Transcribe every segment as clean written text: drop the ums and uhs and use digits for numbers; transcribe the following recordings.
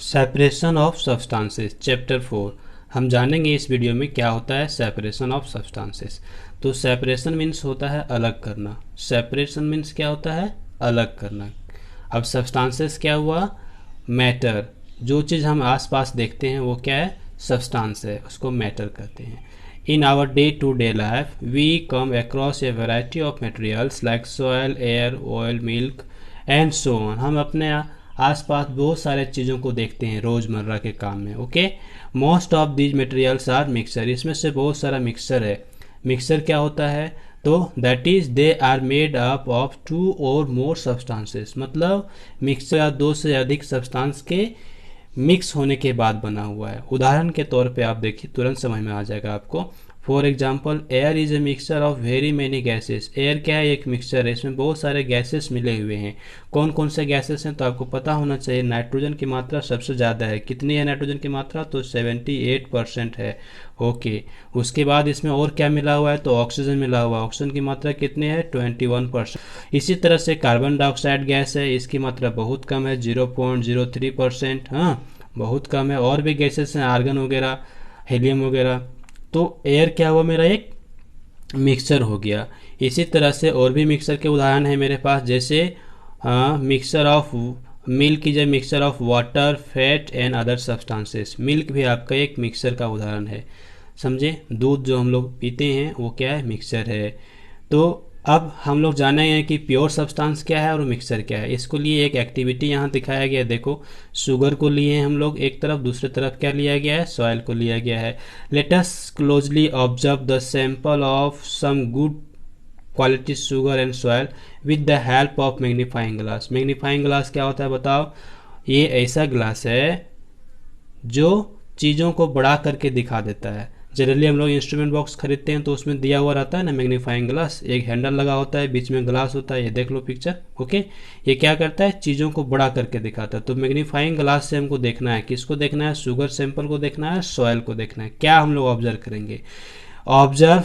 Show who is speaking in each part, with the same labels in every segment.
Speaker 1: Separation of substances chapter 4 हम जानेंगे इस वीडियो में क्या होता है सेपरेशन ऑफ सब्सटेंसेस। तो सेपरेशन मीन्स होता है अलग करना। सेपरेशन मीन्स क्या होता है अलग करना। अब सब्सटेंसेस क्या हुआ मैटर, जो चीज़ हम आसपास देखते हैं वो क्या है सब्सटेंस है, उसको मैटर कहते हैं। In our day-to-day life, we come across a variety of materials like soil, air, oil, milk and so on. हम अपने आसपास बहुत सारे चीज़ों को देखते हैं रोज़मर्रा के काम में। Okay, most of these materials are mixer, इसमें से बहुत सारा मिक्सर है। मिक्सर क्या होता है तो that is they are made up of 2 और मोर सब्सटेंसेस, मतलब मिक्सर 2 से अधिक सब्सटेंस के मिक्स होने के बाद बना हुआ है। उदाहरण के तौर पे आप देखिए तुरंत समझ में आ जाएगा आपको। For example air is a mixture of very many gases. Air क्या है एक मिक्सचर है, इसमें बहुत सारे गैसेस मिले हुए हैं। कौन कौन से गैसेस हैं तो आपको पता होना चाहिए। नाइट्रोजन की मात्रा सबसे ज़्यादा है, कितनी है नाइट्रोजन की मात्रा तो 78% है। ओके, उसके बाद इसमें और क्या मिला हुआ है तो ऑक्सीजन मिला हुआ है। ऑक्सीजन की मात्रा कितनी है 21%। इसी तरह से कार्बन डाइऑक्साइड गैस है, इसकी मात्रा बहुत कम है 0.03%। हाँ बहुत कम है। और भी गैसेस हैं आर्गन वगैरह हीलियम वगैरह। तो एयर क्या हुआ मेरा एक मिक्सचर हो गया। इसी तरह से और भी मिक्सचर के उदाहरण है मेरे पास, जैसे mixture of milk is a mixture of water fat and other substances. Milk भी आपका एक मिक्सचर का उदाहरण है, समझे। दूध जो हम लोग पीते हैं वो क्या है मिक्सचर है। तो अब हम लोग जानेंगे कि प्योर सब्सटेंस क्या है और मिक्सचर क्या है। इसको लिए एक एक्टिविटी यहाँ दिखाया गया है। देखो शुगर को लिए हैं हम लोग एक तरफ, दूसरी तरफ क्या लिया गया है सॉइल को लिया गया है। Let us closely observe the sample of some good quality sugar and soil with the help of magnifying glass. Magnifying glass क्या होता है बताओ। ये ऐसा ग्लास है जो चीज़ों को बड़ा करके दिखा देता है। जनरली हम लोग इंस्ट्रूमेंट बॉक्स खरीदते हैं तो उसमें दिया हुआ रहता है ना मैग्नीफाइंग ग्लास, एक हैंडल लगा होता है बीच में ग्लास होता है, ये देख लो पिक्चर। ओके, ये क्या करता है चीज़ों को बड़ा करके दिखाता है। तो मैग्नीफाइंग ग्लास से हमको देखना है, किसको देखना है शुगर सैंपल को देखना है सॉइल को देखना है। क्या हम लोग ऑब्जर्व करेंगे ऑब्जर्व,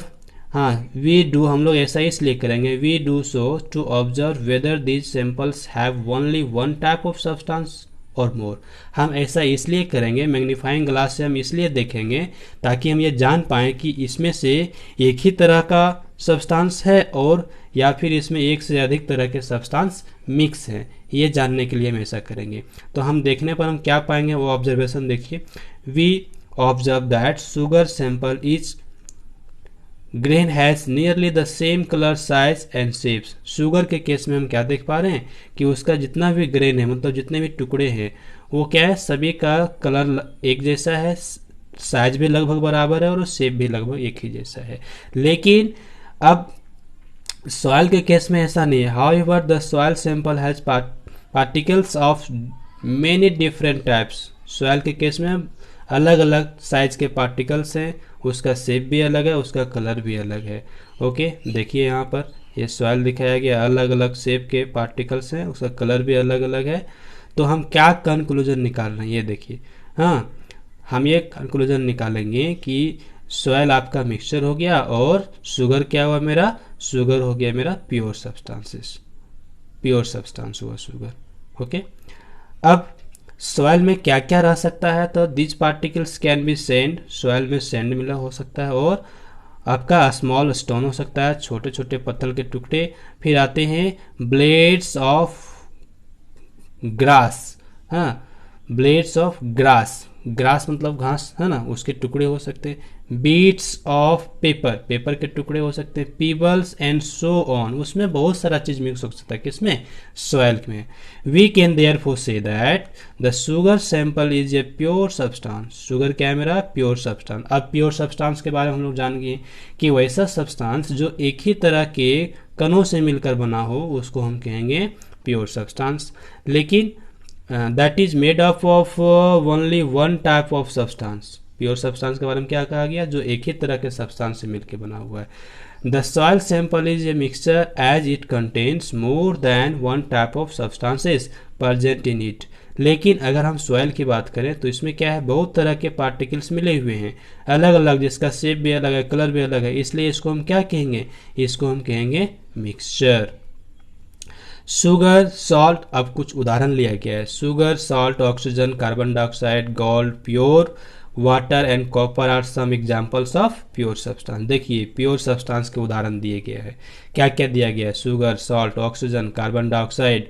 Speaker 1: हाँ वी डू, हम लोग ऐसा इसलिए करेंगे we do so to observe whether these samples have only one type of substance और मोर। हम ऐसा इसलिए करेंगे मैग्नीफाइंग ग्लास से हम इसलिए देखेंगे ताकि हम ये जान पाएँ कि इसमें से एक ही तरह का सब्सटेंस है और या फिर इसमें एक से अधिक तरह के सब्सटेंस मिक्स हैं, ये जानने के लिए हम ऐसा करेंगे। तो हम देखने पर हम क्या पाएंगे वो ऑब्जर्वेशन देखिए। We observe that sugar sample is grain has nearly the same colour size and shapes. Sugar के केस में हम क्या देख पा रहे हैं कि उसका जितना भी ग्रेन है मतलब जितने भी टुकड़े हैं वो क्या है सभी का कलर एक जैसा है, साइज भी लगभग बराबर है और शेप भी लगभग एक ही जैसा है। लेकिन अब सॉइल के केस में ऐसा नहीं है। However the soil sample has particles of many different types. Soil के केस में अलग अलग साइज के पार्टिकल्स हैं, उसका शेप भी अलग है, उसका कलर भी अलग है। ओके, देखिए यहाँ पर ये सॉइल दिखाया गया, अलग अलग शेप के पार्टिकल्स हैं, उसका कलर भी अलग अलग है। तो हम क्या कंक्लूजन निकाल रहे हैं ये देखिए। हाँ हम ये कंक्लूजन निकालेंगे कि सॉइल आपका मिक्सचर हो गया और शुगर क्या हुआ मेरा शुगर हो गया मेरा प्योर सब्सटेंसेस, प्योर सब्सटेंस हुआ शुगर। ओके, अब सॉइल में क्या क्या रह सकता है तो this particles can be sand, soil में सैंड मिला हो सकता है और आपका स्मॉल स्टोन हो सकता है, छोटे छोटे पत्थर के टुकड़े। फिर आते हैं ब्लेड्स ऑफ ग्रास। हाँ ब्लेड्स ऑफ ग्रास, ग्रास मतलब घास है ना, उसके टुकड़े हो सकते हैं। बीट्स ऑफ पेपर, पेपर के टुकड़े हो सकते हैं। पीबल्स एंड सो ऑन, उसमें बहुत सारा चीज मिक्स हो सकता है किसमें सॉइल में। We can therefore say that the sugar sample is a pure substance. Sugar क्या है मेरा प्योर सब्सटेंस। अब प्योर सब्सटेंस के बारे में हम लोग जान गए कि वैसा सब्सटेंस जो एक ही तरह के कणों से मिलकर बना हो उसको हम कहेंगे प्योर सब्सटेंस। लेकिन that is made up of only one type of substance. Pure substance के बारे में क्या कहा गया जो एक ही तरह के सब्सटेंस से मिलकर बना हुआ है। The soil sample is a mixture as it contains more than one type of substances present in it. लेकिन अगर हम सॉइल की बात करें तो इसमें क्या है बहुत तरह के पार्टिकल्स मिले हुए हैं अलग अलग, जिसका शेप भी अलग है कलर भी अलग है, इसलिए इसको हम क्या कहेंगे इसको हम कहेंगे मिक्सचर। शुगर, सॉल्ट, अब कुछ उदाहरण लिया गया है। Sugar, salt, oxygen, carbon dioxide, gold, pure water and copper are some examples of pure substance. देखिए प्योर सब्सटेंस के उदाहरण दिए गए हैं। क्या क्या दिया गया है? Sugar, salt, oxygen, carbon dioxide,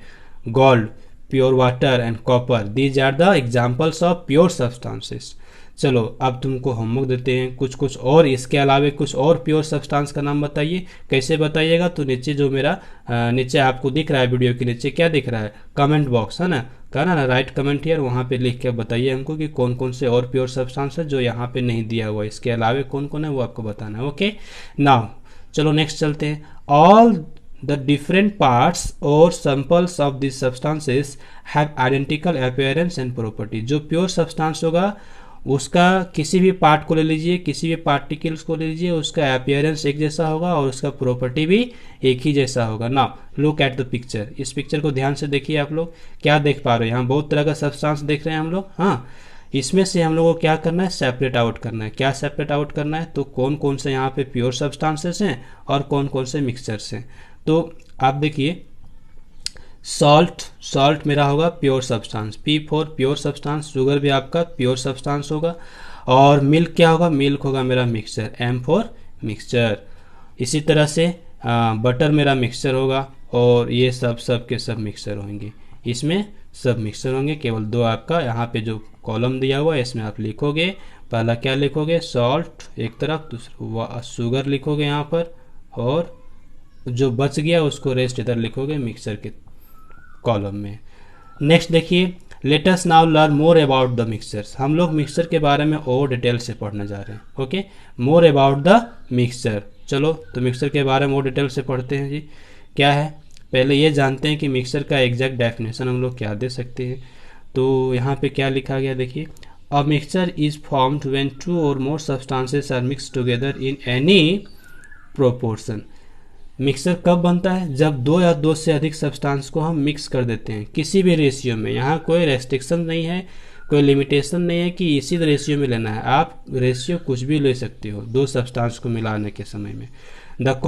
Speaker 1: gold, pure water and copper, these are the examples of pure substances. चलो अब तुमको होमवर्क देते हैं कुछ कुछ और इसके अलावे कुछ और प्योर सब्सटेंस का नाम बताइए। कैसे बताइएगा? तो नीचे जो मेरा नीचे आपको दिख रहा है, वीडियो के नीचे क्या दिख रहा है? कमेंट बॉक्स है ना, कहना ना राइट कमेंट हियर, वहाँ पे लिख के बताइए हमको कि कौन कौन से और प्योर सब्सटेंस है जो यहाँ पे नहीं दिया हुआ है, इसके अलावे कौन कौन है वो आपको बताना है। ओके नाउ चलो नेक्स्ट चलते हैं। ऑल द डिफरेंट पार्ट्स और samples of this substances have identical appearance and property. जो प्योर सब्सटेंस होगा उसका किसी भी पार्ट को ले लीजिए, किसी भी पार्टिकल्स को ले लीजिए, उसका अपीयरेंस एक जैसा होगा और उसका प्रॉपर्टी भी एक ही जैसा होगा। Now look at the picture. इस पिक्चर को ध्यान से देखिए। आप लोग क्या देख पा रहे हो? यहाँ बहुत तरह का सब्सटेंस देख रहे हैं हम लोग। हाँ, इसमें से हम लोगों को क्या करना है? सेपरेट आउट करना है। क्या सेपरेट आउट करना है? तो कौन कौन से यहाँ पे प्योर सब्सटेंसेस हैं और कौन कौन से मिक्सचर्स हैं। तो आप देखिए सॉल्ट, सॉल्ट मेरा होगा pure substance, P for pure substance. Sugar भी आपका प्योर सब्सटेंस होगा। और मिल्क क्या होगा? मिल्क होगा मेरा मिक्सचर, एम फॉर मिक्सचर। इसी तरह से बटर मेरा मिक्सचर होगा और ये सब के सब मिक्सचर होंगे। इसमें सब मिक्सचर होंगे, केवल दो आपका यहाँ पे जो कॉलम दिया हुआ है इसमें आप लिखोगे। पहला क्या लिखोगे? सॉल्ट एक तरफ, दूसरा शुगर लिखोगे यहाँ पर, और जो बच गया उसको रेस्ट इधर लिखोगे मिक्सचर के कॉलम में। नेक्स्ट देखिए, let us now learn more about the mixtures. हम लोग मिक्सचर के बारे में और डिटेल से पढ़ने जा रहे हैं। Okay, more about the mixture. चलो तो मिक्सचर के बारे में और डिटेल से पढ़ते हैं जी। क्या है? पहले ये जानते हैं कि मिक्सचर का एग्जैक्ट डेफिनेशन हम लोग क्या दे सकते हैं। तो यहाँ पे क्या लिखा गया देखिए, a mixture is formed when two or more substances are mixed together in any proportion. Mixture कब बनता है? जब दो या दो से अधिक सब्सटेंस को हम मिक्स कर देते हैं किसी भी रेशियो में। यहाँ कोई रेस्ट्रिक्शन नहीं है, कोई लिमिटेशन नहीं है कि इसी रेशियो में लेना है। आप रेशियो कुछ भी ले सकते हो दो सब्सटेंस को मिलाने के समय में। The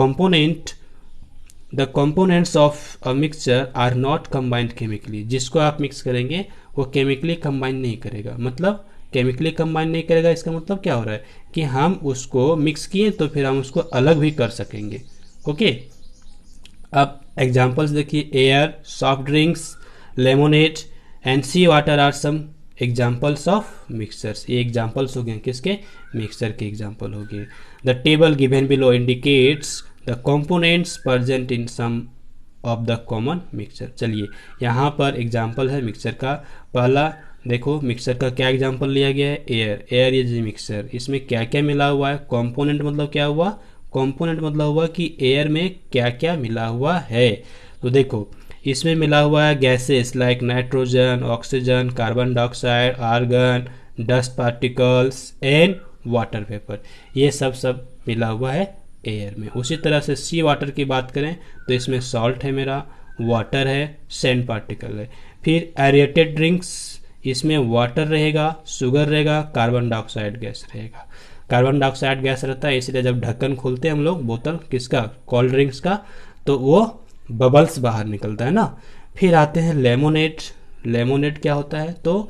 Speaker 1: components of a mixture are not combined chemically. जिसको आप मिक्स करेंगे वो केमिकली कंबाइन नहीं करेगा। मतलब केमिकली कंबाइन नहीं करेगा, इसका मतलब क्या हो रहा है कि हम उसको मिक्स किए तो फिर हम उसको अलग भी कर सकेंगे। ओके अब एग्जांपल्स देखिए, air, soft drinks, lemonade and sea water are some examples of mixtures. ये एग्जांपल्स हो गए किसके? मिक्सचर के एग्जांपल हो गए। The table given below indicates the components present in some of the common mixture. चलिए यहाँ पर एग्जांपल है मिक्सचर का। पहला देखो मिक्सचर का क्या एग्जांपल लिया गया है? एयर। Air is mixture. इसमें क्या क्या मिला हुआ है? कंपोनेंट मतलब क्या हुआ? कंपोनेंट मतलब हुआ कि एयर में क्या क्या मिला हुआ है। तो देखो इसमें मिला हुआ है gases like nitrogen, oxygen, carbon dioxide, argon, dust particles and water vapour. ये सब मिला हुआ है एयर में। उसी तरह से सी वाटर की बात करें तो इसमें सॉल्ट है मेरा, वाटर है, सैंड पार्टिकल है। फिर एरिएटेड ड्रिंक्स, इसमें वाटर रहेगा, शुगर रहेगा, कार्बन डाइऑक्साइड गैस रहेगा। कार्बन डाइऑक्साइड गैस रहता है इसलिए जब ढक्कन खोलते हैं हम लोग बोतल किसका? कोल्ड ड्रिंक्स का, तो वो बबल्स बाहर निकलता है ना। फिर आते हैं लेमोनेड। लेमोनेड क्या होता है? तो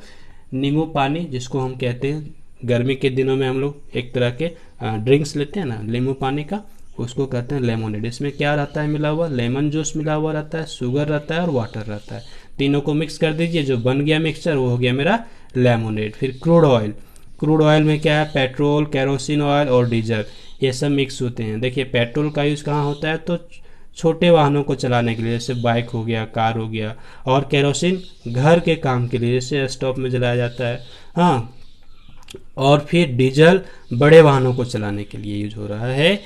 Speaker 1: नींबू पानी, जिसको हम कहते हैं गर्मी के दिनों में हम लोग एक तरह के ड्रिंक्स लेते हैं ना नींबू पानी का, उसको कहते हैं लेमोनेड। इसमें क्या रहता है मिला हुआ? लेमन जूस मिला हुआ रहता है, शुगर रहता है और वाटर रहता है। तीनों को मिक्स कर दीजिए, जो बन गया मिक्सचर वो हो गया मेरा लेमोनेड। फिर क्रूड ऑयल। क्रूड ऑयल में क्या है? पेट्रोल, केरोसिन ऑयल और डीजल, ये सब मिक्स होते हैं। देखिए पेट्रोल का यूज़ कहाँ होता है? तो छोटे वाहनों को चलाने के लिए, जैसे बाइक हो गया, कार हो गया। और केरोसिन घर के काम के लिए, जैसे स्टोव में जलाया जाता है। हाँ, और फिर डीजल बड़े वाहनों को चलाने के लिए यूज हो रहा है।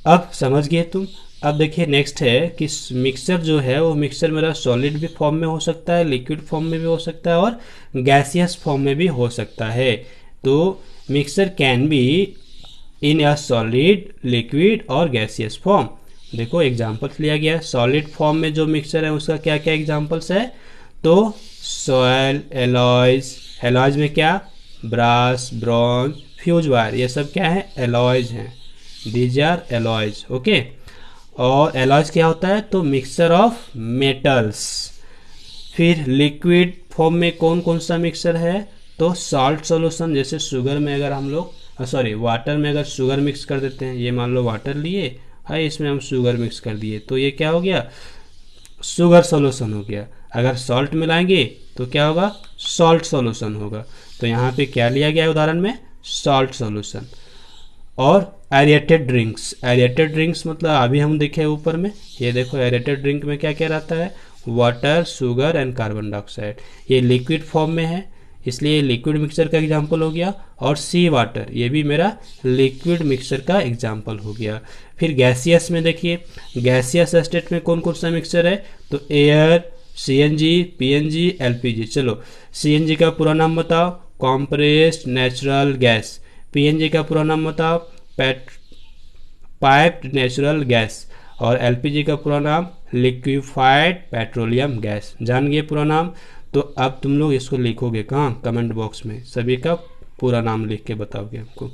Speaker 1: अब समझ गए तुम। अब देखिए नेक्स्ट है कि मिक्सचर जो है वो मिक्सचर मेरा सॉलिड भी फॉर्म में हो सकता है, लिक्विड फॉर्म में भी हो सकता है और गैसियस फॉर्म में भी हो सकता है। तो mixture can be in a solid, liquid और गैसियस फॉर्म। देखो एग्जांपल्स लिया गया है। सॉलिड फॉर्म में जो मिक्सचर है उसका क्या क्या एग्जांपल्स है? तो सॉयल, एलॉयज। एलॉयज में क्या? ब्रास, ब्रॉन्ज, फ्यूज वायर, ये सब क्या है? एलॉयज हैं। These are alloys. ओके, और एलॉयज क्या होता है, तो मिक्सचर ऑफ मेटल्स। फिर लिक्विड फॉर्म में कौन कौन सा मिक्सचर है, तो सॉल्ट सॉल्यूशन, जैसे शुगर में अगर हम लोग वाटर में अगर शुगर मिक्स कर देते हैं, ये मान लो वाटर लिए है, इसमें हम शुगर मिक्स कर दिए तो ये क्या हो गया, शुगर सॉल्यूशन हो गया। अगर सॉल्ट मिलाएंगे तो क्या होगा, सॉल्ट सॉल्यूशन होगा। तो यहाँ पे क्या लिया गया है उदाहरण में, सॉल्ट सॉल्यूशन। और एरेटेड ड्रिंक्स, एरेटेड ड्रिंक्स मतलब अभी हम देखे ऊपर में, ये देखो एरेटेड ड्रिंक में क्या क्या रहता है, water, sugar and carbon dioxide. ये लिक्विड फॉर्म में है इसलिए लिक्विड मिक्सचर का एग्जाम्पल हो गया। और सी वाटर, ये भी मेरा लिक्विड मिक्सचर का एग्जाम्पल हो गया। फिर गैसियस में देखिए, गैसियस स्टेट में कौन कौन सा मिक्सचर है, तो एयर, सीएनजी, पीएनजी, एलपीजी। चलो सीएनजी का पूरा नाम बताओ, कॉम्प्रेस्ड नेचुरल गैस। पीएनजी का पूरा नाम बताओ, पाइप्ड नेचुरल गैस। और एलपीजी का पूरा नाम लिक्विफाइड पेट्रोलियम गैस। जान गए पूरा नाम। तो अब तुम लोग इसको लिखोगे कहाँ, कमेंट बॉक्स में सभी का पूरा नाम लिख के बताओगे हमको।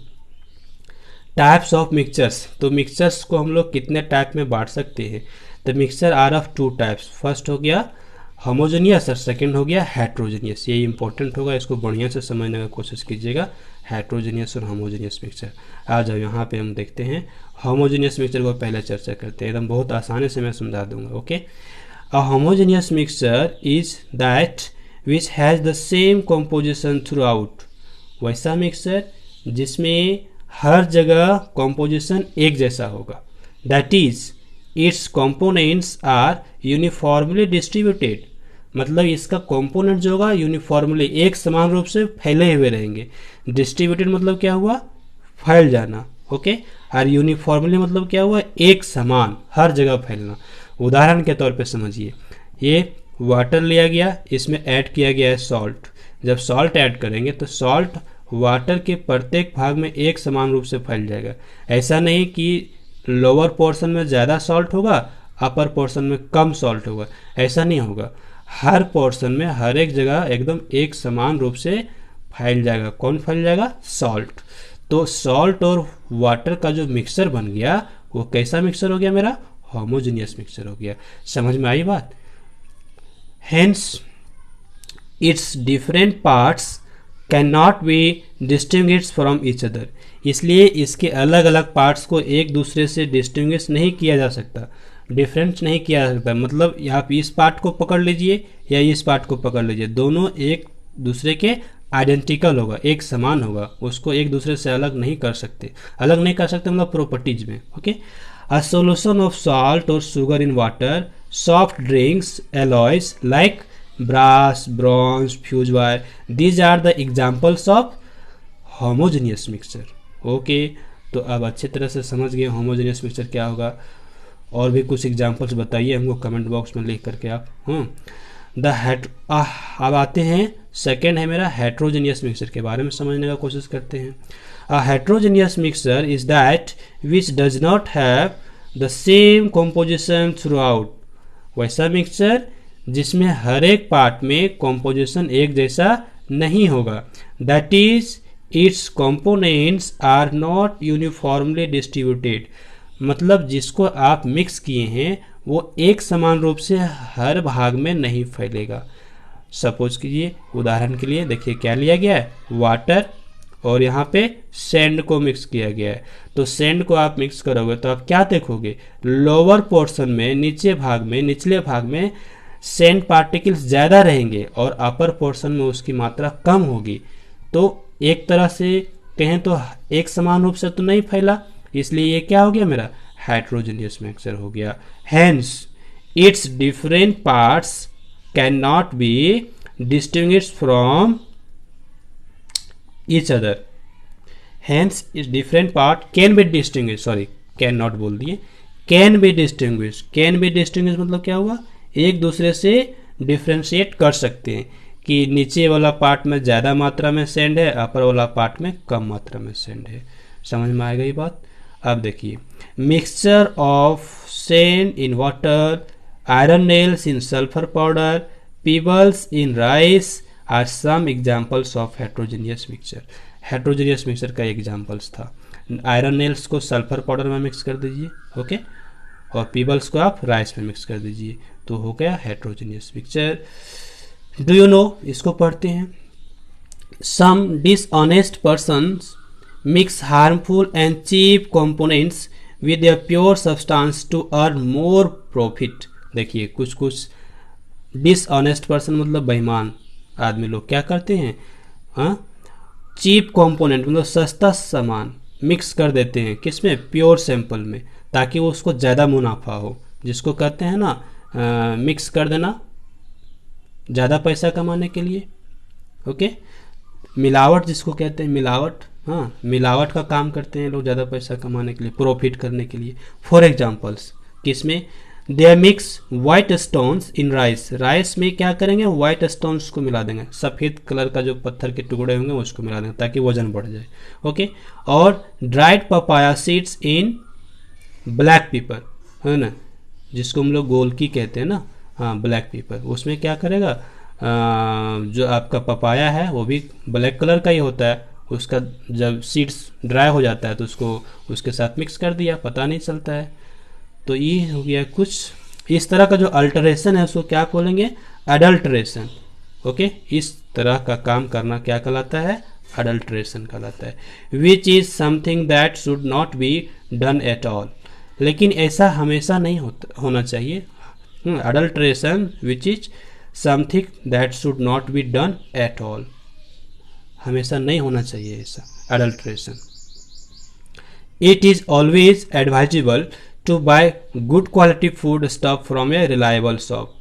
Speaker 1: टाइप्स ऑफ मिक्सचर्स, तो मिक्सचर्स को हम लोग कितने टाइप में बांट सकते हैं, तो mixture are of two types. First हो गया होमोजेनियस और सेकंड हो गया हेट्रोजेनियस। ये इंपॉर्टेंट होगा, इसको बढ़िया से समझने का कोशिश कीजिएगा, हेट्रोजेनियस और होमोजेनियस मिक्सचर। आ जाओ यहाँ पे हम देखते हैं होमोजेनियस मिक्सचर को पहले चर्चा करते हैं, एकदम बहुत आसानी से मैं समझा दूंगा। Okay, a homogeneous mixture is that which has the same composition throughout. वैसा मिक्सचर जिसमें हर जगह कॉम्पोजिशन एक जैसा होगा। That is its components are uniformly distributed, मतलब इसका कंपोनेंट जो होगा यूनिफॉर्मली एक समान रूप से फैले हुए रहेंगे। डिस्ट्रीब्यूटेड मतलब क्या हुआ, फैल जाना। ओके, और यूनिफॉर्मली मतलब क्या हुआ, एक समान, हर जगह फैलना। उदाहरण के तौर पे समझिए, ये वाटर लिया गया, इसमें ऐड किया गया है सॉल्ट। जब सॉल्ट ऐड करेंगे तो सॉल्ट वाटर के प्रत्येक भाग में एक समान रूप से फैल जाएगा। ऐसा नहीं कि लोअर पोर्शन में ज़्यादा सॉल्ट होगा, अपर पोर्शन में कम सॉल्ट होगा, ऐसा नहीं होगा। हर पोर्शन में हर एक जगह एकदम एक समान रूप से फैल जाएगा। कौन फैल जाएगा, सॉल्ट। तो सॉल्ट और वाटर का जो मिक्सचर बन गया वो कैसा मिक्सचर हो गया, मेरा होमोजेनियस मिक्सचर हो गया। समझ में आई बात। Hence it's different parts can not be distinguished from each other, इसलिए इसके अलग अलग पार्ट्स को एक दूसरे से डिस्टिंग्विश नहीं किया जा सकता, डिफरेंस नहीं किया जा सकता। मतलब आप इस पार्ट को पकड़ लीजिए या इस पार्ट को पकड़ लीजिए, दोनों एक दूसरे के आइडेंटिकल होगा, एक समान होगा, उसको एक दूसरे से अलग नहीं कर सकते। अलग नहीं कर सकते मतलब प्रॉपर्टीज में। Okay, a solution of salt और sugar in water, soft drinks, alloys like brass, bronze, fuse wire, these are the examples of homogeneous mixture. Okay, तो अब अच्छी तरह से समझ गए होमोजेनियस मिक्सचर क्या होगा। और भी कुछ एग्जांपल्स बताइए हमको कमेंट बॉक्स में लिख करके आप। अब आते हैं, सेकेंड है मेरा हेट्रोजेनियस मिक्सचर के बारे में समझने का कोशिश करते हैं। A heterogeneous mixture is that which does not have the same composition throughout, वैसा मिक्सचर जिसमें हर एक पार्ट में कॉम्पोजिशन एक जैसा नहीं होगा। That is its components are not uniformly distributed, मतलब जिसको आप मिक्स किए हैं वो एक समान रूप से हर भाग में नहीं फैलेगा। सपोज कीजिए, उदाहरण के लिए देखिए क्या लिया गया है, वाटर और यहाँ पे सैंड को मिक्स किया गया है। तो सैंड को आप मिक्स करोगे तो आप क्या देखोगे, लोअर पोर्शन में, निचले भाग में सैंड पार्टिकल्स ज़्यादा रहेंगे और अपर पोर्शन में उसकी मात्रा कम होगी। तो एक तरह से कहें तो एक समान रूप से तो नहीं फैला, इसलिए ये क्या हो गया, मेरा हेट्रोजेनियस मिक्सचर हो गया। Hence it's different parts can not be distinguished from each other. Hence it's different part can be distinguished, sorry can not बोल दिए, can be distinguished. Can be distinguished मतलब क्या हुआ, एक दूसरे से डिफ्रेंशिएट कर सकते हैं कि नीचे वाला पार्ट में ज़्यादा मात्रा में सैंड है, अपर वाला पार्ट में कम मात्रा में सैंड है। समझ में आएगा ये बात। अब देखिए, mixture of sand in water, iron nails in sulphur powder, pebbles in rice are some examples of heterogeneous mixture. Heterogeneous mixture का एग्जाम्पल्स था। आयरन नेल्स को सल्फर पाउडर में मिक्स कर दीजिए, ओके, और पीबल्स को आप राइस में मिक्स कर दीजिए, तो हो गया heterogeneous mixture. Do you know, इसको पढ़ते हैं। Some dishonest persons mix harmful and cheap components with a pure substance to earn more profit. देखिए कुछ कुछ डिसऑनेस्ट पर्सन मतलब बेईमान आदमी लोग क्या करते हैं, हाँ, चीप कंपोनेंट मतलब सस्ता सामान मिक्स कर देते हैं किसमें, प्योर सैंपल में, ताकि वो उसको ज़्यादा मुनाफा हो, जिसको कहते हैं ना मिक्स कर देना ज़्यादा पैसा कमाने के लिए। ओके, मिलावट जिसको कहते हैं, मिलावट, हाँ, मिलावट का काम करते हैं लोग ज़्यादा पैसा कमाने के लिए, प्रॉफिट करने के लिए। फॉर एग्जाम्पल्स किसमें, they mix white stones in rice. Rice में क्या करेंगे, वाइट स्टोन्स को मिला देंगे, सफ़ेद कलर का जो पत्थर के टुकड़े होंगे उसको मिला देंगे ताकि वजन बढ़ जाए। ओके, और ड्राइड पपाया सीड्स इन ब्लैक पेपर, है ना, जिसको हम लोग गोलकी कहते हैं ना, हाँ, ब्लैक पेपर, उसमें क्या करेगा, जो आपका पपाया है वो भी ब्लैक कलर का ही होता है, उसका जब सीड्स ड्राई हो जाता है तो उसको उसके साथ मिक्स कर दिया, पता नहीं चलता है। तो ये हो गया कुछ इस तरह का जो अल्टरेशन है उसको क्या बोलेंगे, अडल्ट्रेशन। ओके, इस तरह का काम करना क्या कहलाता है, अडल्ट्रेशन कहलाता है। Which is something that should not be done at all, लेकिन ऐसा हमेशा नहीं होना चाहिए। Adulteration which is something that should not be done at all, हमेशा नहीं होना चाहिए ऐसा adulteration. It is always advisable to buy good quality food stuff from a reliable shop.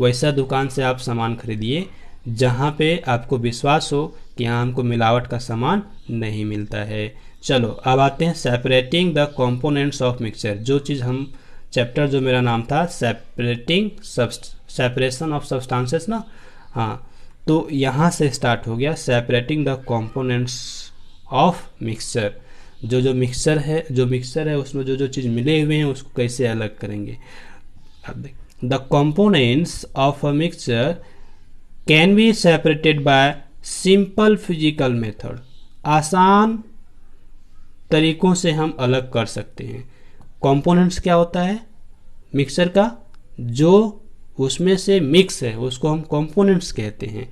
Speaker 1: वैसा दुकान से आप सामान खरीदिए जहाँ पे आपको विश्वास हो कि हाँ हमको मिलावट का सामान नहीं मिलता है। चलो अब आते हैं separating the components of mixture. जो चीज़ हम चैप्टर जो मेरा नाम था सेपरेशन ऑफ सब्सटेंसेस ना, हाँ, तो यहाँ से स्टार्ट हो गया separating the components of mixture. जो मिक्सचर है उसमें जो चीज़ मिले हुए हैं उसको कैसे अलग करेंगे। अब देख, the components of a mixture can be separated bye simple physical method. आसान तरीकों से हम अलग कर सकते हैं। कंपोनेंट्स क्या होता है मिक्सचर का, जो उसमें से मिक्स है उसको हम कंपोनेंट्स कहते हैं।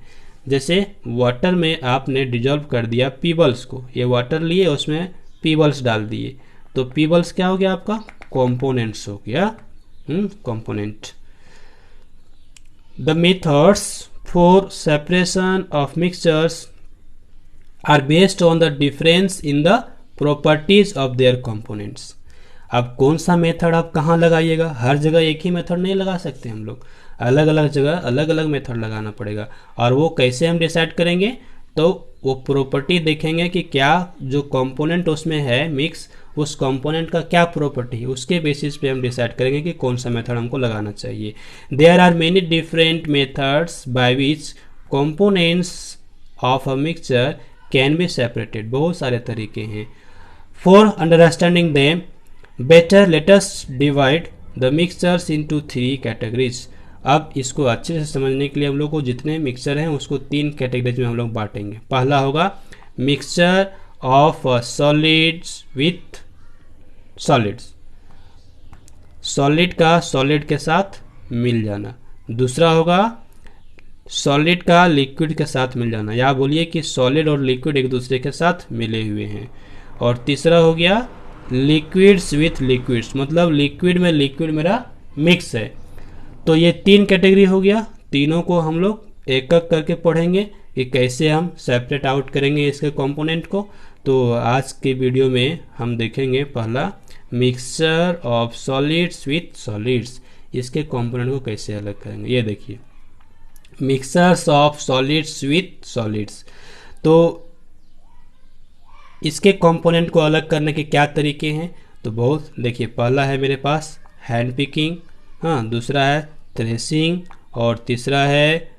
Speaker 1: जैसे वाटर में आपने डिजॉल्व कर दिया पीबल्स को, ये वाटर लिए उसमें पीबल्स डाल दिए, तो पीबल्स क्या हो गया आपका, कंपोनेंट्स हो गया, component. The methods for separation of mixtures are based on the difference in the properties of their components. अब कौन सा मेथड आप कहाँ लगाइएगा, हर जगह एक ही मेथड नहीं लगा सकते हम लोग, अलग अलग जगह अलग अलग मेथड लगाना पड़ेगा। और वो कैसे हम डिसाइड करेंगे, तो वो प्रॉपर्टी देखेंगे कि क्या जो कंपोनेंट उसमें है मिक्स, उस कंपोनेंट का क्या प्रॉपर्टी है, उसके बेसिस पे हम डिसाइड करेंगे कि कौन सा मेथड हमको लगाना चाहिए। There are many different methods by which components of a mixture can be separated. बहुत सारे तरीके हैं। For understanding them better let us divide the mixtures into 3 categories. अब इसको अच्छे से समझने के लिए हम लोग को जितने मिक्सचर हैं उसको 3 कैटेगरीज में हम लोग बांटेंगे। पहला होगा mixture of solids with solids, solid का सॉलिड के साथ मिल जाना। दूसरा होगा सॉलिड का लिक्विड के साथ मिल जाना, या बोलिए कि सॉलिड और लिक्विड एक दूसरे के साथ मिले हुए हैं। और तीसरा हो गया लिक्विड्स विथ लिक्विड्स, मतलब लिक्विड में लिक्विड मेरा मिक्स है। तो ये 3 कैटेगरी हो गया, तीनों को हम लोग एक एक करके पढ़ेंगे कि कैसे हम सेपरेट आउट करेंगे इसके कंपोनेंट को। तो आज के वीडियो में हम देखेंगे पहला mixture of solids with solids, इसके कंपोनेंट को कैसे अलग करेंगे। ये देखिए mixtures of solids with solids, तो इसके कंपोनेंट को अलग करने के क्या तरीके हैं, तो बहुत देखिए। पहला है मेरे पास हैंड पिकिंग, हाँ, दूसरा है थ्रेसिंग, और तीसरा है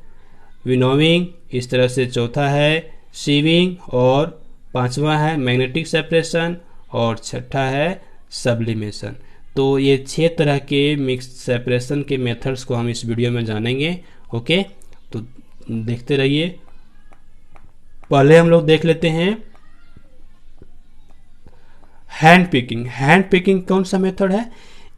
Speaker 1: विनोविंग, इस तरह से चौथा है सीविंग, और पांचवा है मैग्नेटिक सेपरेशन, और छठा है सब्लिमेशन। तो ये 6 तरह के मिक्स सेपरेशन के मेथड्स को हम इस वीडियो में जानेंगे। ओके, तो देखते रहिए। पहले हम लोग देख लेते हैं हैंड पिकिंग। हैंड पिकिंग कौन सा मेथड है,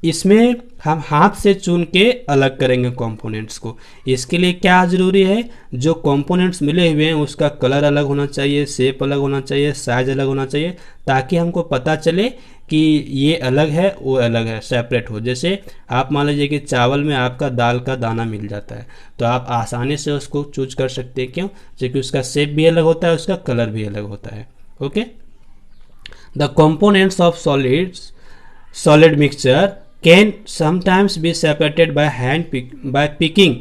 Speaker 1: इसमें हम हाथ से चुन के अलग करेंगे कंपोनेंट्स को। इसके लिए क्या ज़रूरी है, जो कंपोनेंट्स मिले हुए हैं उसका कलर अलग होना चाहिए, शेप अलग होना चाहिए, साइज अलग होना चाहिए, ताकि हमको पता चले कि ये अलग है वो अलग है, सेपरेट हो। जैसे आप मान लीजिए कि चावल में आपका दाल का दाना मिल जाता है, तो आप आसानी से उसको चूज कर सकते हैं। क्यों? क्योंकि उसका शेप भी अलग होता है, उसका कलर भी अलग होता है। Okay, the components of solid mixture can sometimes be separated by picking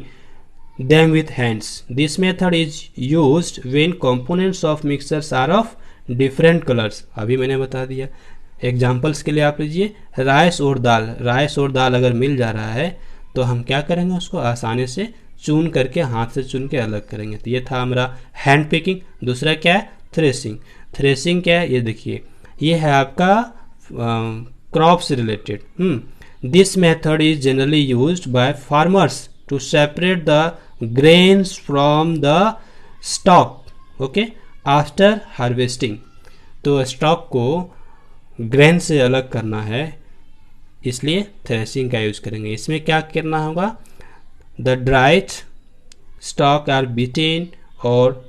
Speaker 1: them with hands. This method is used when components of mixtures are of different colors. अभी मैंने बता दिया। एग्जाम्पल्स के लिए आप लीजिए, राइस और दाल अगर मिल जा रहा है तो हम क्या करेंगे, उसको आसानी से चून करके, हाथ से चुन के अलग करेंगे। तो ये था हमारा हैंड पिकिंग। दूसरा क्या है, थ्रेसिंग क्या है, ये देखिए, ये है आपका क्रॉप से related. This method is generally used by farmers to separate the grains from the stalk, okay, after harvesting. तो स्टॉक को ग्रेन से अलग करना है, इसलिए थ्रेसिंग का यूज करेंगे। इसमें क्या करना होगा, the dried stalk are beaten और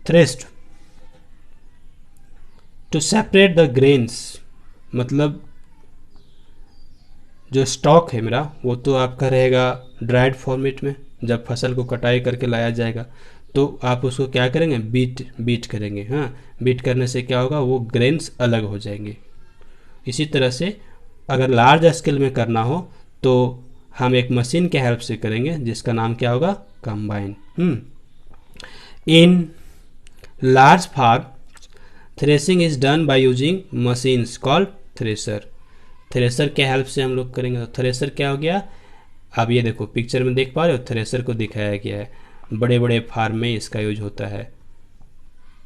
Speaker 1: threshed to separate the grains. मतलब जो स्टॉक है मेरा वो तो आपका रहेगा ड्राइड फॉर्मेट में। जब फसल को कटाई करके लाया जाएगा तो आप उसको क्या करेंगे, बीट करेंगे। हाँ, बीट करने से क्या होगा, वो ग्रेन्स अलग हो जाएंगे। इसी तरह से अगर लार्ज स्केल में करना हो तो हम एक मशीन के हेल्प से करेंगे, जिसका नाम क्या होगा, combine. In large farm threshing is done by using machines called thresher के हेल्प से हम लोग करेंगे। तो थ्रेसर क्या हो गया, आप ये देखो पिक्चर में देख पा रहे हो, थ्रेसर को दिखाया गया है। बड़े बड़े फार्म में इसका यूज होता है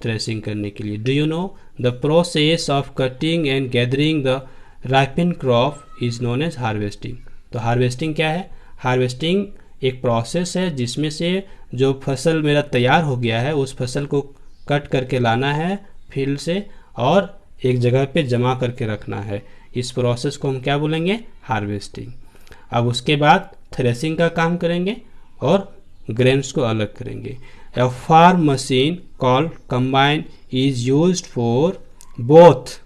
Speaker 1: थ्रेसिंग करने के लिए। Do you know the process of cutting and gathering the ripen crop is known as harvesting. तो हार्वेस्टिंग क्या है, हार्वेस्टिंग एक प्रोसेस है जिसमें से जो फसल मेरा तैयार हो गया है उस फसल को कट करके लाना है फील्ड से और एक जगह पे जमा करके रखना है। इस प्रोसेस को हम क्या बोलेंगे, हार्वेस्टिंग। अब उसके बाद थ्रेसिंग का काम करेंगे और ग्रेन्स को अलग करेंगे। A farm machine called combine is used for both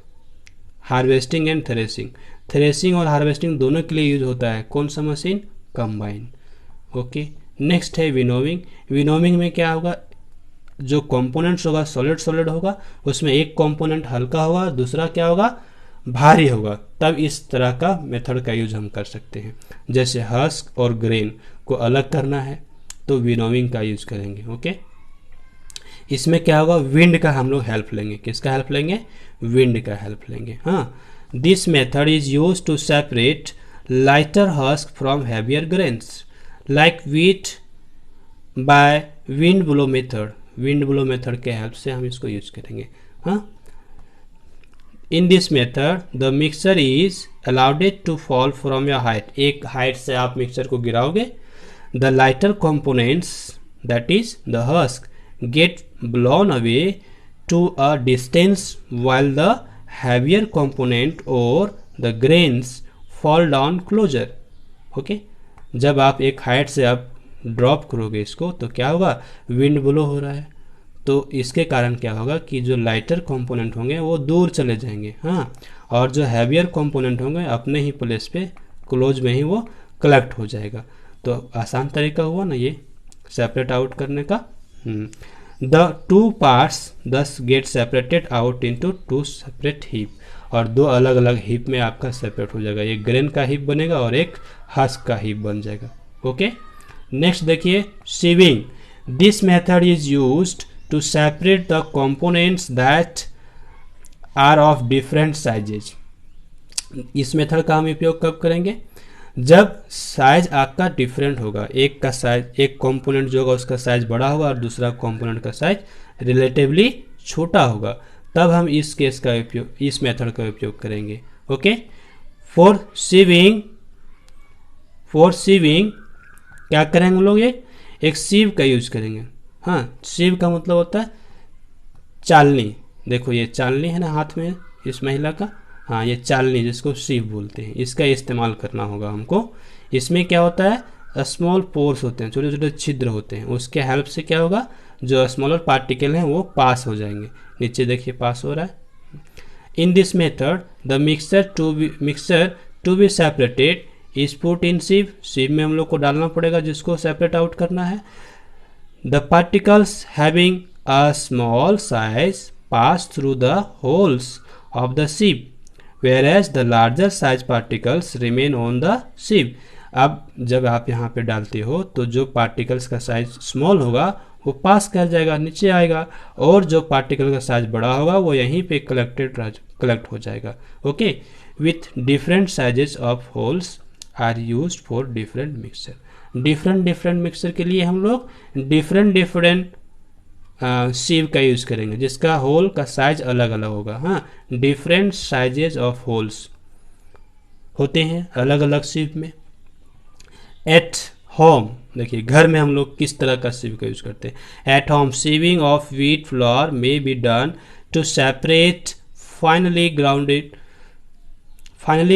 Speaker 1: harvesting and threshing. Threshing और हार्वेस्टिंग दोनों के लिए यूज होता है कौन सा मशीन, कंबाइन। ओके, नेक्स्ट है विनोविंग। विनोविंग में क्या होगा, जो कंपोनेंट्स होगा सॉलिड होगा, उसमें एक कंपोनेंट हल्का होगा, दूसरा क्या होगा, भारी होगा। तब इस तरह का मेथड का यूज हम कर सकते हैं। जैसे हस्क और ग्रेन को अलग करना है तो विनोविंग का यूज करेंगे। ओके, इसमें क्या होगा, विंड का हम लोग हेल्प लेंगे। किसका हेल्प लेंगे, विंड का हेल्प लेंगे। हाँ, this method is use to separate lighter husk from heavier grains like wheat by wind blow method. Wind blow method के हेल्प से हम इसको यूज करेंगे। हाँ, in this method the mixture is allowed to fall from your height. एक height से आप mixture को गिराओगे, the lighter components that is the husk get blown away to a distance while the heavier component or the grains fall down closer. Okay, जब आप एक height से आप ड्रॉप करोगे इसको तो क्या होगा, विंड ब्लो हो रहा है, तो इसके कारण क्या होगा कि जो लाइटर कंपोनेंट होंगे वो दूर चले जाएंगे। हाँ, और जो हैवियर कंपोनेंट होंगे अपने ही प्लेस पे क्लोज में ही वो कलेक्ट हो जाएगा। तो आसान तरीका हुआ ना ये सेपरेट आउट करने का। द टू पार्ट्स दस get separated out into two separate heap. और दो अलग अलग हीप में आपका सेपरेट हो जाएगा, एक ग्रेन का हीप बनेगा और एक हस्क का हीप बन जाएगा। ओके, नेक्स्ट देखिए sieving. This method is used to separate the components that are of different sizes. इस मेथड का हम उपयोग कब करेंगे, जब साइज आपका डिफरेंट होगा। एक का साइज, एक कंपोनेंट जो होगा उसका साइज बड़ा होगा और दूसरा कंपोनेंट का साइज रिलेटिवली छोटा होगा, तब हम इस केस का उपयोग, इस मेथड का उपयोग करेंगे। ओके, फॉर सीविंग क्या करेंगे हम लोग, ये एक सीव का यूज करेंगे। हाँ, सीव का मतलब होता है चालनी। देखो ये चालनी है ना हाथ में इस महिला का, हाँ ये चालनी जिसको सीव बोलते हैं, इसका इस्तेमाल करना होगा हमको। इसमें क्या होता है, स्मॉल पोर्स होते हैं, छोटे छोटे छिद्र होते हैं, उसके हेल्प से क्या होगा, जो स्मॉलर पार्टिकल हैं वो पास हो जाएंगे। नीचे देखिए पास हो रहा है। In this method the mixture to be separated is put in sieve। sieve में हम लोग को डालना पड़ेगा जिसको सेपरेट आउट करना है। The particles having a small size pass through the holes of the sieve whereas the larger size particles remain on the sieve। अब जब आप यहाँ पे डालते हो तो जो पार्टिकल्स का साइज स्मॉल होगा वो पास कर जाएगा, नीचे आएगा, और जो पार्टिकल का साइज बड़ा होगा वो यहीं पे कलेक्ट हो जाएगा। Okay, with different sizes of holes are used for different mixture. Different mixture के लिए हम लोग डिफरेंट सीव का यूज करेंगे जिसका होल का साइज अलग अलग होगा। हाँ, डिफरेंट साइजेस ऑफ होल्स होते हैं अलग अलग सीव में। एट होम, देखिए घर में हम लोग किस तरह का सीव का यूज करते हैं। At home sieving of wheat flour may be done to separate finely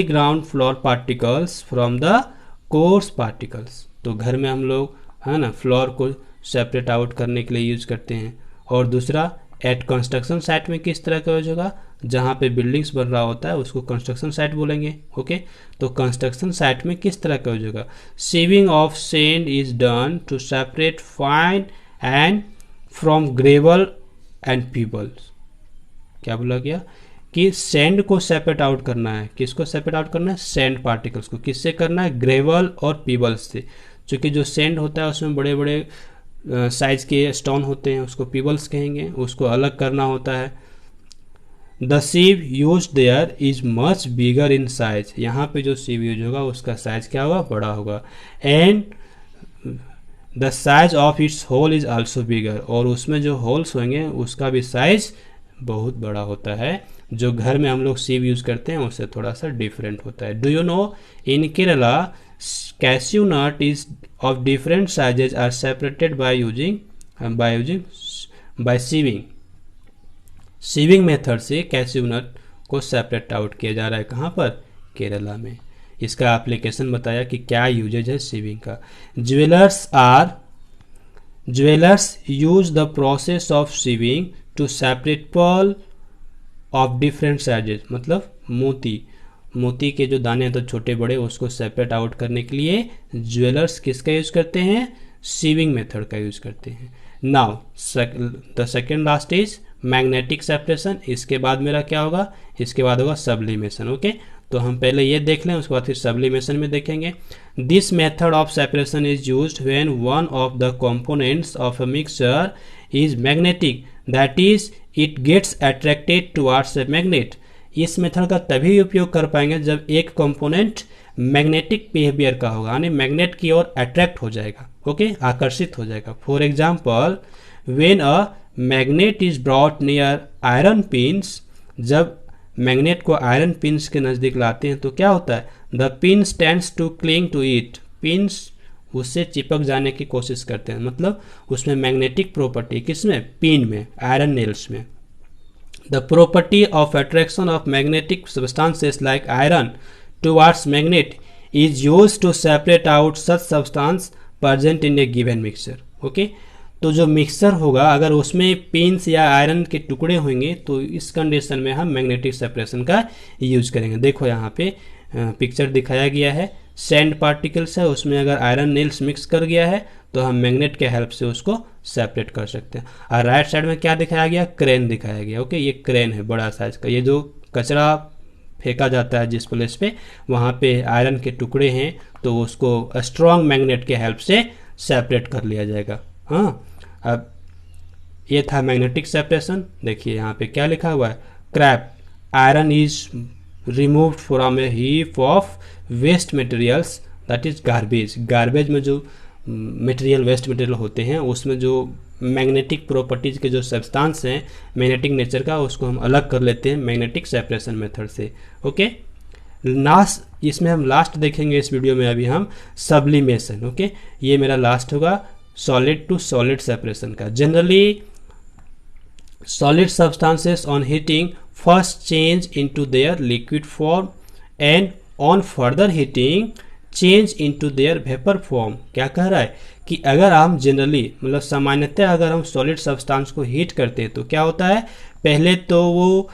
Speaker 1: ground flour particles from the coarse particles. तो घर में हम लोग है ना फ्लोर को सेपरेट आउट करने के लिए यूज करते हैं। और दूसरा एट कंस्ट्रक्शन साइट में किस तरह का यूज होगा, जहाँ पे बिल्डिंग्स बन रहा होता है उसको कंस्ट्रक्शन साइट बोलेंगे। ओके, तो कंस्ट्रक्शन साइट में किस तरह का यूज होगा, sieving of sand is done to separate fine and from gravel and pebbles. क्या बोला गया कि सैंड को सेपरेट आउट करना है। किसको सेपरेट आउट करना है, सैंड पार्टिकल्स को। किससे करना है, ग्रेवल और पीबल्स से। क्योंकि जो सैंड होता है उसमें बड़े बड़े साइज के स्टोन होते हैं, उसको पीबल्स कहेंगे, उसको अलग करना होता है। The सीव use their is much bigger in size. यहाँ पे जो सीव यूज होगा उसका साइज क्या होगा, बड़ा होगा। And the size of its hole is also bigger, और उसमें जो होल्स होंगे उसका भी साइज बहुत बड़ा होता है। जो घर में हम लोग सीव यूज करते हैं उससे थोड़ा सा डिफरेंट होता है। Do you no in Kerala cashew nut is of different sizes are separated by sieving। Sieving method से कैश्यू नट को सेपरेट आउट किया जा रहा है। कहाँ पर, केरला में। इसका एप्लीकेशन बताया कि क्या यूजेज है सीविंग का। Jewellers use the process of sieving to separate pearl of different sizes. मतलब मोती के जो दाने हैं तो छोटे बड़े, उसको सेपरेट आउट करने के लिए ज्वेलर्स किसका यूज करते हैं, सीविंग मेथड का यूज करते हैं। Now the second last is magnetic separation. इसके बाद मेरा क्या होगा, इसके बाद होगा सब्लिमेशन। ओके, तो हम पहले ये देख लें, उसके बाद फिर सब्लिमेशन में देखेंगे। This method of separation is used when one of the components of a mixture is magnetic, that is it gets attracted towards a magnet. इस मेथड का तभी उपयोग कर पाएंगे जब एक कंपोनेंट मैग्नेटिक बिहेवियर का होगा, यानी मैग्नेट की ओर अट्रैक्ट हो जाएगा। ओके, आकर्षित हो जाएगा। For example, when a magnet is brought near iron pins, जब मैग्नेट को आयरन पिन्स के नज़दीक लाते हैं तो क्या होता है, the pins tends to cling to it. Pins उससे चिपक जाने की कोशिश करते हैं, मतलब उसमें मैग्नेटिक प्रॉपर्टी, किसमें, पिन में, आयरन नेल्स में। The property of attraction of magnetic substances like iron towards magnet is used to separate out such substance present in a given mixture। Okay? तो जो मिक्सचर होगा अगर उसमें पिन्स या iron के टुकड़े होंगे तो इस कंडीशन में हम मैग्नेटिक सेपरेशन का यूज करेंगे। देखो यहाँ पे पिक्चर दिखाया गया है, सैंड पार्टिकल्स है, उसमें अगर आयरन नेल्स मिक्स कर गया है तो हम मैग्नेट के हेल्प से उसको सेपरेट कर सकते हैं। और राइट साइड में क्या दिखाया गया, क्रेन दिखाया गया। ओके, ये क्रेन है बड़ा साइज का। ये जो कचरा फेंका जाता है जिस प्लेस पे, वहाँ पे आयरन के टुकड़े हैं तो उसको स्ट्रॉन्ग मैग्नेट के हेल्प से सेपरेट कर लिया जाएगा। हाँ, अब ये था मैग्नेटिक सेपरेशन। देखिए यहाँ पे क्या लिखा हुआ है, scrap iron is removed from a heap of waste materials, that is garbage. Garbage में जो मटेरियल, वेस्ट मटेरियल होते हैं उसमें जो मैग्नेटिक प्रॉपर्टीज के जो सब्सटेंस हैं मैग्नेटिक नेचर का, उसको हम अलग कर लेते हैं मैग्नेटिक सेपरेशन मेथड से। ओके, इसमें हम लास्ट देखेंगे इस वीडियो में अभी हम सब्लिमेशन। ओके, ये मेरा लास्ट होगा सॉलिड टू सॉलिड सेपरेशन का। Generally solid substances on heating first change into their liquid form and on further heating change into their vapour form. क्या कह रहा है कि अगर हम जनरली मतलब सामान्यतः अगर हम सॉलिड सब्सटेंस को हीट करते हैं तो क्या होता है, पहले तो वो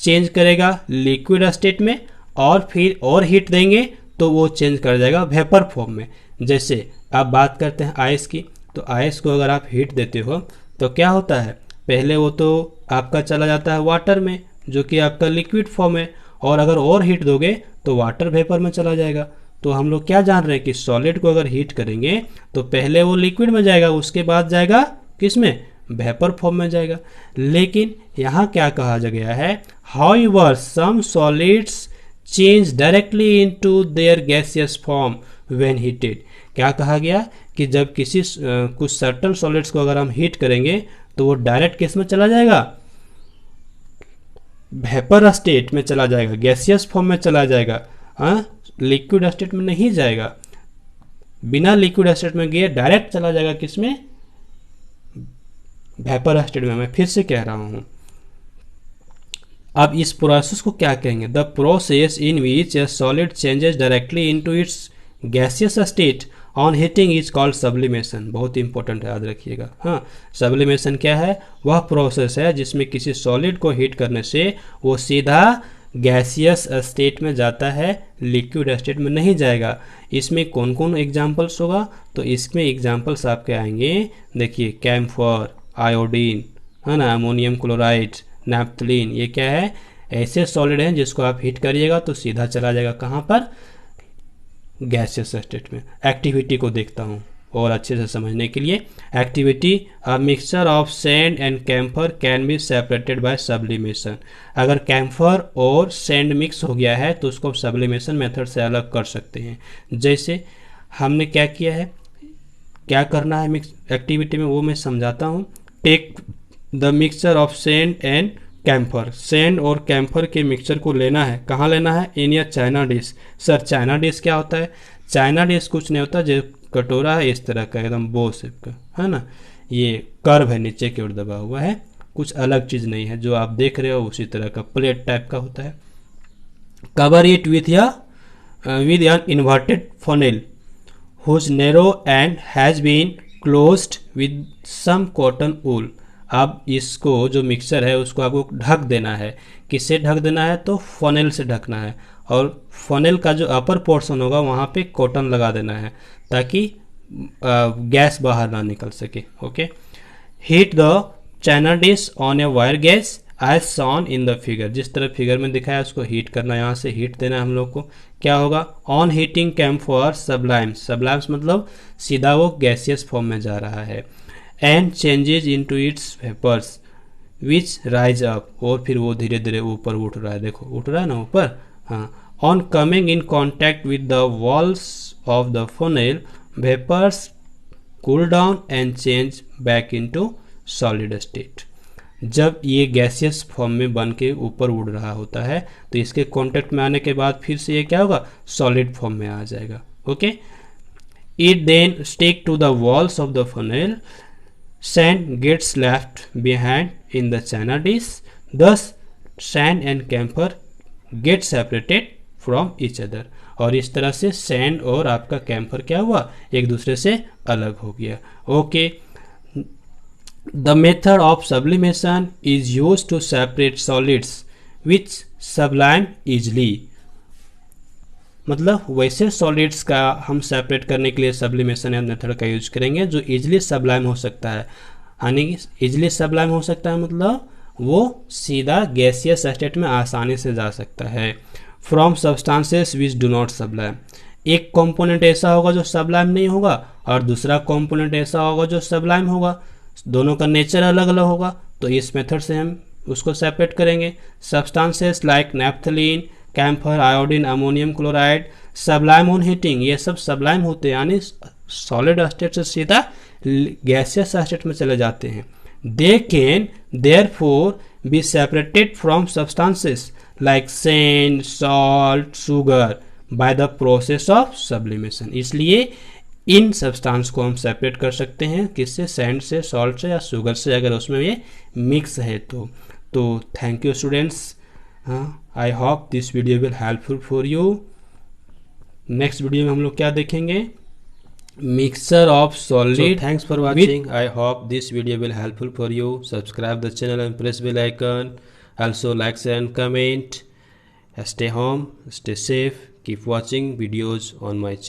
Speaker 1: चेंज करेगा लिक्विड स्टेट में और फिर और हीट देंगे तो वो चेंज कर जाएगा वेपर फॉर्म में। जैसे आप बात करते हैं आइस की, तो आइस को अगर आप हीट देते हो तो क्या होता है, पहले वो तो आपका चला जाता है वाटर में जो कि आपका लिक्विड फॉर्म है, और अगर और हीट दोगे तो वाटर वेपर में चला जाएगा। तो हम लोग क्या जान रहे हैं कि सॉलिड को अगर हीट करेंगे तो पहले वो लिक्विड में जाएगा, उसके बाद जाएगा किस में, वेपर फॉर्म में जाएगा। लेकिन यहाँ क्या कहा गया है, however some solids change directly into their gaseous form when heated. क्या कहा गया कि जब किसी कुछ सर्टन सॉलिड्स को अगर हम हीट करेंगे तो वो डायरेक्ट किस में चला जाएगा, वेपर स्टेट में चला जाएगा, गैसियस फॉर्म में चला जाएगा, लिक्विड स्टेट में नहीं जाएगा। बिना लिक्विड स्टेट में गए डायरेक्ट चला जाएगा किसमें, वेपर स्टेट में। मैं फिर से कह रहा हूं, अब इस प्रोसेस को क्या कहेंगे, the process in which A solid changes directly into its gaseous state on heating is called sublimation. बहुत इंपॉर्टेंट है, याद रखिएगा। हाँ, सब्लिमेशन क्या है, वह प्रोसेस है जिसमें किसी सॉलिड को हीट करने से वो सीधा गैसियस स्टेट में जाता है, लिक्विड स्टेट में नहीं जाएगा। इसमें कौन कौन एग्जाम्पल्स होगा, तो इसमें एग्जाम्पल्स आपके आएंगे, देखिए कैम्फर, आयोडीन, है ना, अमोनियम क्लोराइड, नैप्थलीन। ये क्या है, ऐसे सॉलिड हैं जिसको आप हीट करिएगा तो सीधा चला जाएगा कहाँ पर, गैसियस स्टेट में। एक्टिविटी को देखता हूँ और अच्छे से समझने के लिए। Activity, a mixture of sand and camphor can be separated by sublimation. अगर कैम्फर और सैंड मिक्स हो गया है तो उसको सब्लिमेशन मेथड से अलग कर सकते हैं। जैसे हमने क्या किया है, क्या करना है मिक्स एक्टिविटी में वो मैं समझाता हूँ। Take the mixture of sand and camphor, sand और कैम्फर के मिक्सचर को लेना है, कहाँ लेना है, in a china dish. Sir china dish क्या होता है, चाइना डिश कुछ नहीं होता, जो कटोरा है इस तरह का एकदम बो शेप का, है ना, ये कर्व है नीचे की ओर दबा हुआ है, कुछ अलग चीज़ नहीं है, जो आप देख रहे हो उसी तरह का प्लेट टाइप का होता है। Cover it with an inverted funnel whose narrow end has been closed with some cotton wool. अब इसको जो मिक्सचर है उसको आपको ढक देना है, किससे ढक देना है, तो फनेल से ढकना है, और फनेल का जो अपर पोर्शन होगा वहाँ पे कॉटन लगा देना है ताकि गैस बाहर ना निकल सके। Okay, heat the china dish on a wire gauze as shown in the figure. जिस तरह फिगर में दिखाया उसको हीट करना, यहाँ से हीट देना है हम लोग को। क्या होगा, on heating camphor sublimes, sublimes मतलब सीधा वो गैसियस फॉर्म में जा रहा है। And changes into its vapours which rise up, और फिर वो धीरे धीरे ऊपर उठ रहा है, देखो उठ रहा है ना ऊपर। हाँ, on coming in contact with the walls of the funnel vapours cool down and change back into solid state. जब ये गैसियस फॉर्म में बन के ऊपर उड़ रहा होता है तो इसके कांटेक्ट में आने के बाद फिर से ये क्या होगा, सॉलिड फॉर्म में आ जाएगा। Okay, it then stick to the walls of the funnel, sand gets left behind in the china dish, thus sand and camphor get separated from each other। और इस तरह से सैंड और आपका कैम्फर क्या हुआ, एक दूसरे से अलग हो गया। Okay, the method of sublimation is used to separate solids which sublime easily. मतलब वैसे सॉलिड्स का हम सेपरेट करने के लिए सब्लिमेशन मेथड का यूज करेंगे जो इजली सब्लाइम हो सकता है। यानी इजली सब्लाइम हो सकता है मतलब वो सीधा गैसियस स्टेट में आसानी से जा सकता है। From substances which do not sublime, एक कंपोनेंट ऐसा होगा जो सब्लाइम नहीं होगा और दूसरा कंपोनेंट ऐसा होगा जो सब्लाइम होगा, दोनों का नेचर अलग अलग होगा, तो इस मेथड से हम उसको सेपरेट करेंगे। Substances like naphthalene, camphor, iodine, ammonium chloride sublime on heating, ये सब सब्लाइम होते हैं यानी सॉलिड स्टेट से सीधा गैसियस स्टेट में चले जाते हैं। They can therefore be separated from substances like sand, salt, sugar by the process of sublimation. इसलिए इन सब्सटेंस को हम सेपरेट कर सकते हैं, किससे, सैंड से, सॉल्ट से या शुगर से, अगर उसमें ये मिक्स है तो थैंक यू स्टूडेंट्स। हाँ, I hope this video will helpful for you. Next video में हम लोग क्या देखेंगे, mixture of solid. So thanks for watching. I hope this video will helpful for you. Subscribe the channel and press bell icon. Also like, share and comment. Stay home, stay safe, keep watching videos on my channel.